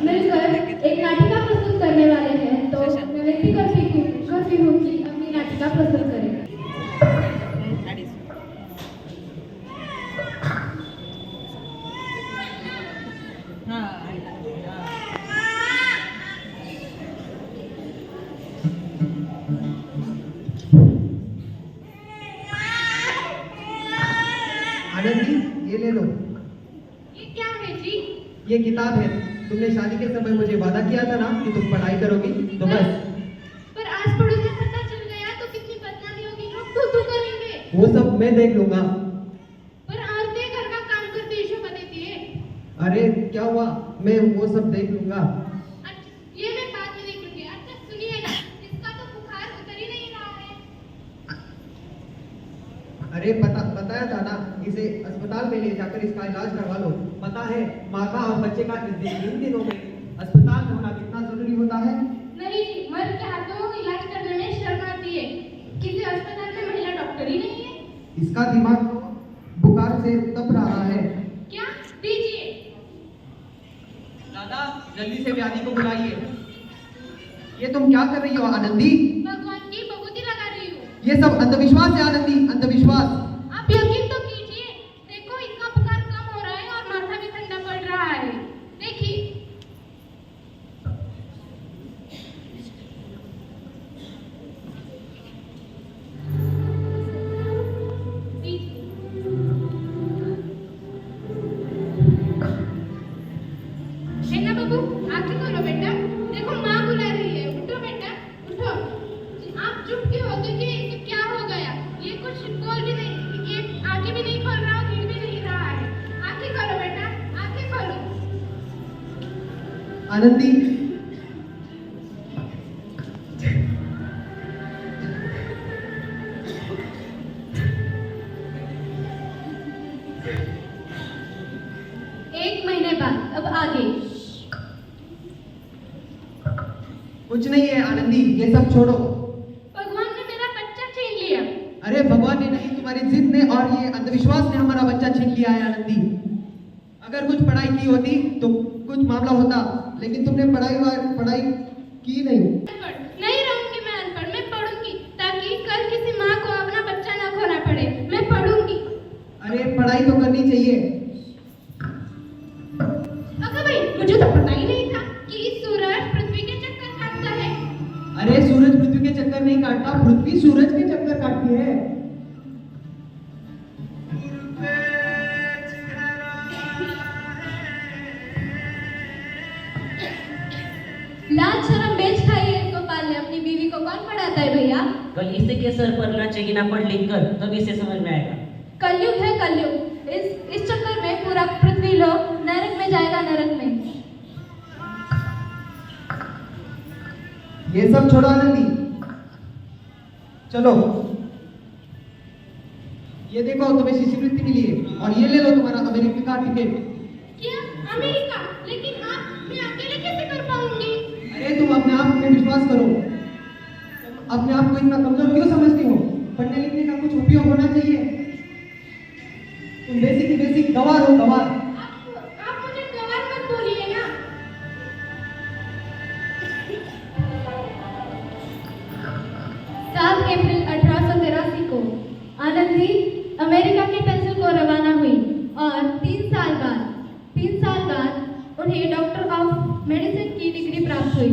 मिलकर एक नाटिका प्रस्तुत करने वाले हैं, तो मैं विनती करती हूँ कि अपनी नाटिका प्रस्तुत करें। आनंदी, ये ले लो। ये क्या है जी? ये किताब है। तुमने शादी के समय मुझे वादा किया था ना कि तुम पढ़ाई करोगी, तो बस। पर आस पड़ोस में पता चल गया तो कितनी बदनामी होगी, लोग तू करेंगे। वो सब मैं देख लूंगा। पर औरतें घर का काम करती ईशो देती है। अरे क्या हुआ, मैं वो सब देख लूंगा। ये मैं बाद में देख लूंगी। अच्छा सुनिए ना, इसका तो बुखार उतर ही नहीं रहा है। अरे बताया था ना, इसे अस्पताल में ले जाकर इसका इलाज करवा लो। पता है माँ का और बच्चे का इन दिनों में अस्पताल में होना कितना जरूरी होता है। नहीं जी, मर्द के हाथों इलाज करने में शर्म आती है। किसी अस्पताल में महिला डॉक्टर ही नहीं है। इसका दिमाग बुखार से तप रहा है। क्या दीजिए। दादा, जल्दी से व्याधि को बुलाइए। ये तुम क्या कर रही हो आनंदी? भगवान की बबूती लगा रही हूँ। ये सब अंधविश्वास है आनंदी, अंधविश्वास। आप यकीन तो कीजिए, देखो इनका बुखार कम हो रहा है और माथा भी ठंडा पड़ रहा है। देखिए। है ना बाबू, आंखें खोलो बेटा। देखो माँ बुला रही है। उठो बेटा, उठो। आप चुप क्यों हो? देखिए इसे क्या हो गया। ये कुछ बोल भी नहीं, ये आंखें भी नहीं खोल रहा और गिर भी नहीं रहा है। आंखें खोलो बेटा, आंखें खोलो। आनंदी, एक महीने बाद अब आगे। कुछ नहीं है आनंदी, ये सब छोड़ो। भगवान ने मेरा बच्चा छीन लिया। अरे भगवान ने नहीं, तुम्हारी जिद ने और ये अंधविश्वास ने हमारा बच्चा छीन लिया है आनंदी। अगर कुछ पढ़ाई की होती तो कुछ मामला होता, लेकिन तुमने पढ़ाई की नहीं। नहीं रहूंगी मैं अनपढ़, मैं पढ़ूंगी ताकि कल किसी माँ को अपना बच्चा ना खोना पड़े। मैं पढ़ूंगी। अरे पढ़ाई तो करनी चाहिए। अगर भाई, मुझे तो पता ही नहीं था कि सूरज पृथ्वी के चक्कर काटता है। अरे सूरज पृथ्वी के चक्कर नहीं काटता, पृथ्वी सूरज के चक्कर काटती है। लाज शर्म बेच खाई है इसको पालने, अपनी बीवी को कौन पढ़ाता है भैया? कल इसी के सर पर ना चाहिए ना पढ़ लिख कर, तब इसे समझ में आएगा। कलयुग है कलयुग। इस चक्कर में पूरा पृथ्वी लोग नरक में जाएगा, नरक में। ये सब छोड़ो आनंदी, चलो। ये देखो तुम्हें शिष्यवृत्ति मिली है, और ये ले लो तुम्हारा अमेरिका का टिकट। क्या अमेरिका? लेकिन मैं अकेले कैसे कर पाऊंगी? अरे तुम अपने आप में विश्वास करो। तुम अपने आप को इतना कमजोर क्यों समझती हो? पढ़ने लिखने का कुछ उपयोग होना चाहिए। तुम बेसिक गवार हो, गवार। आप मुझे गवार मत बोलिए ना। 7 अप्रैल 1883 को आनंदी अमेरिका के पेंसिल को रवाना हुई और 3 साल बाद उन्हें डॉक्टर ऑफ मेडिसिन की डिग्री प्राप्त हुई।